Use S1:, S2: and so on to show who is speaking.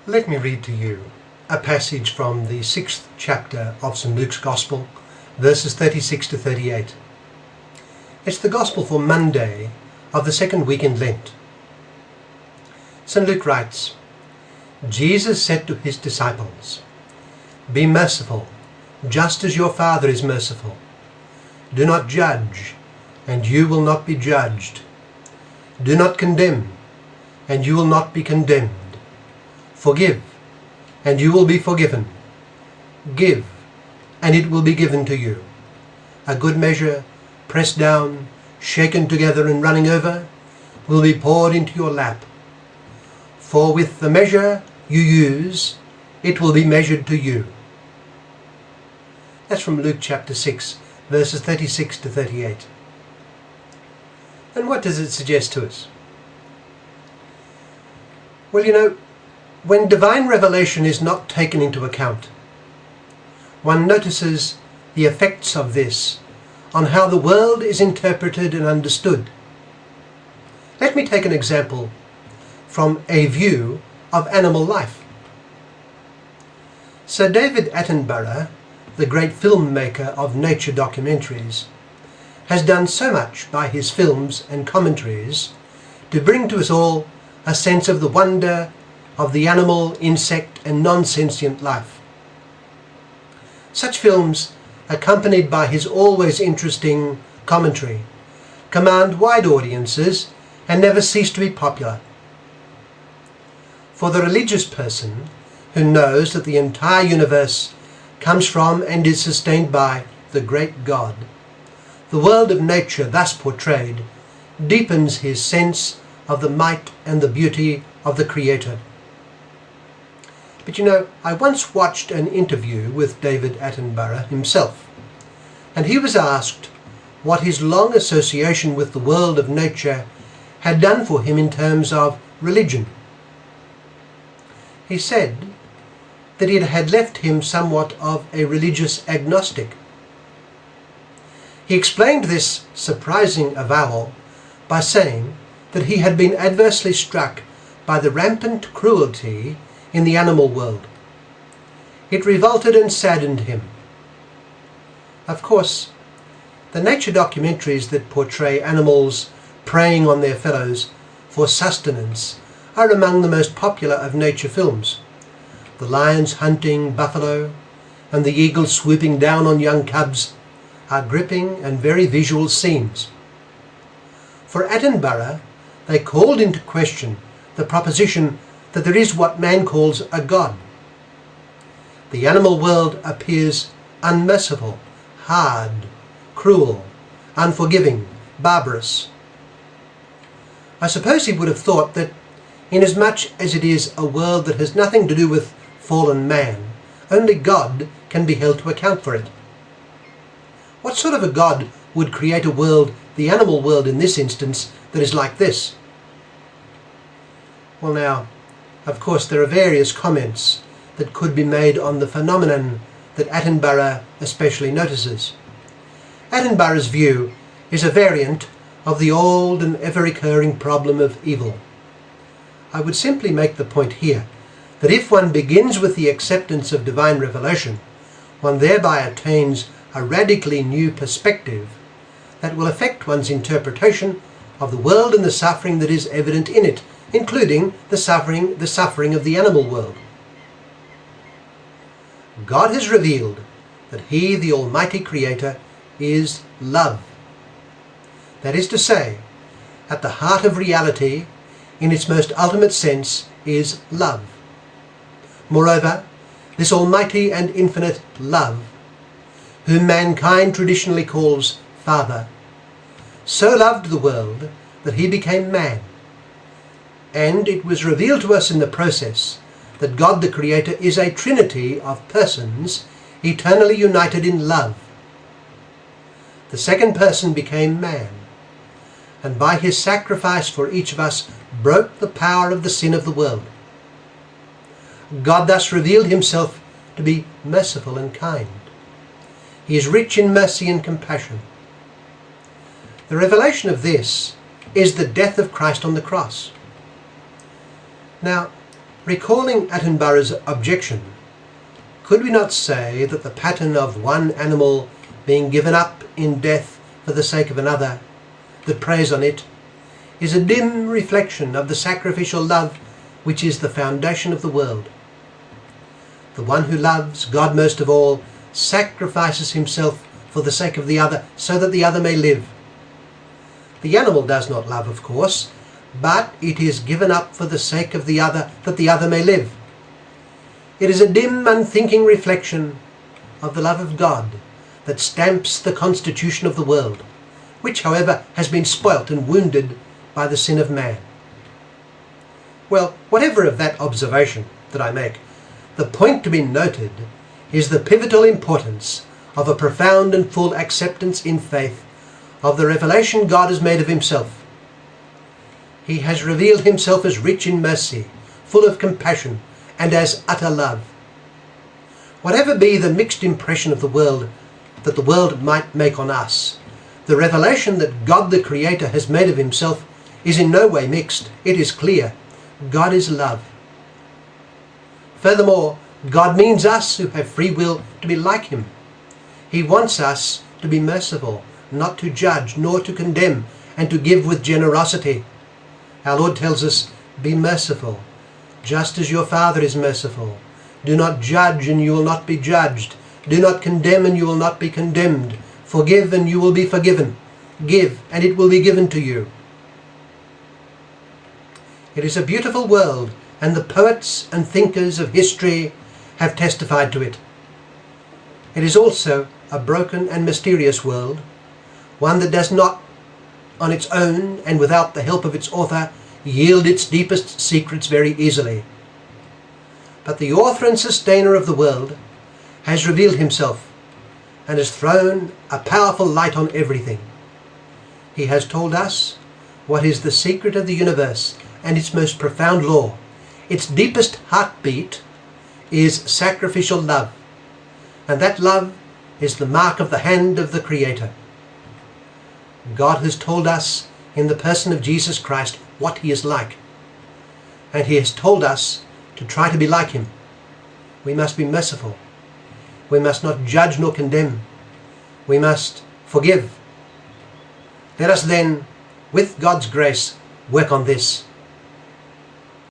S1: Let me read to you a passage from the 6th chapter of St. Luke's Gospel, verses 36 to 38. It's the Gospel for Monday of the second week in Lent. St. Luke writes, Jesus said to his disciples, "Be merciful, just as your Father is merciful. Do not judge, and you will not be judged. Do not condemn, and you will not be condemned. Forgive, and you will be forgiven. Give, and it will be given to you. A good measure, pressed down, shaken together and running over, will be poured into your lap. For with the measure you use, it will be measured to you." That's from Luke chapter 6, verses 36 to 38. And what does it suggest to us? Well, when divine revelation is not taken into account, one notices the effects of this on how the world is interpreted and understood. Let me take an example from a view of animal life. Sir David Attenborough, the great filmmaker of nature documentaries, has done so much by his films and commentaries to bring to us all a sense of the wonder of the animal, insect and non-sentient life. Such films, accompanied by his always interesting commentary, command wide audiences and never cease to be popular. For the religious person who knows that the entire universe comes from and is sustained by the great God, the world of nature thus portrayed deepens his sense of the might and the beauty of the Creator. But I once watched an interview with David Attenborough himself, and he was asked what his long association with the world of nature had done for him in terms of religion. He said that it had left him somewhat of a religious agnostic. He explained this surprising avowal by saying that he had been adversely struck by the rampant cruelty in the animal world. It revolted and saddened him. Of course, the nature documentaries that portray animals preying on their fellows for sustenance are among the most popular of nature films. The lions hunting buffalo and the eagles swooping down on young cubs are gripping and very visual scenes. For Attenborough, they called into question the proposition that there is what man calls a God. The animal world appears unmerciful, hard, cruel, unforgiving, barbarous. I suppose he would have thought that inasmuch as it is a world that has nothing to do with fallen man, only God can be held to account for it. What sort of a God would create a world, the animal world in this instance, that is like this? Well now, of course there are various comments that could be made on the phenomenon that Attenborough especially notices. Attenborough's view is a variant of the old and ever-recurring problem of evil. I would simply make the point here that if one begins with the acceptance of divine revelation, one thereby attains a radically new perspective that will affect one's interpretation of the world and the suffering that is evident in it, including the suffering of the animal world. God has revealed that He, the Almighty Creator, is love. That is to say, at the heart of reality, in its most ultimate sense, is love. Moreover, this almighty and infinite love, whom mankind traditionally calls Father, so loved the world that He became man. And it was revealed to us in the process that God the Creator is a trinity of persons eternally united in love. The second person became man, and by His sacrifice for each of us broke the power of the sin of the world. God thus revealed Himself to be merciful and kind. He is rich in mercy and compassion. The revelation of this is the death of Christ on the cross. Now, Recalling Attenborough's objection, could we not say that the pattern of one animal being given up in death for the sake of another that preys on it is a dim reflection of the sacrificial love which is the foundation of the world? The one who loves God most of all sacrifices himself for the sake of the other so that the other may live. The animal does not love, of course, but it is given up for the sake of the other that the other may live. It is a dim, unthinking reflection of the love of God that stamps the constitution of the world, which, however, has been spoilt and wounded by the sin of man. Well, whatever of that observation that I make, the point to be noted is the pivotal importance of a profound and full acceptance in faith of the revelation God has made of himself. He has revealed himself as rich in mercy, full of compassion, and as utter love. Whatever be the mixed impression of the world that the world might make on us, the revelation that God the Creator has made of himself is in no way mixed. It is clear. God is love. Furthermore, God means us who have free will to be like him. He wants us to be merciful, not to judge nor to condemn, and to give with generosity. Our Lord tells us, be merciful, just as your Father is merciful. Do not judge, and you will not be judged. Do not condemn, and you will not be condemned. Forgive, and you will be forgiven. Give, and it will be given to you. It is a beautiful world, and the poets and thinkers of history have testified to it. It is also a broken and mysterious world, one that does not, on its own and without the help of its author, yield its deepest secrets very easily. But the author and sustainer of the world has revealed himself and has thrown a powerful light on everything. He has told us what is the secret of the universe and its most profound law. Its deepest heartbeat is sacrificial love, and that love is the mark of the hand of the Creator. God has told us in the person of Jesus Christ what he is like, and he has told us to try to be like him. We must be merciful. We must not judge nor condemn. We must forgive. Let us then, with God's grace, work on this.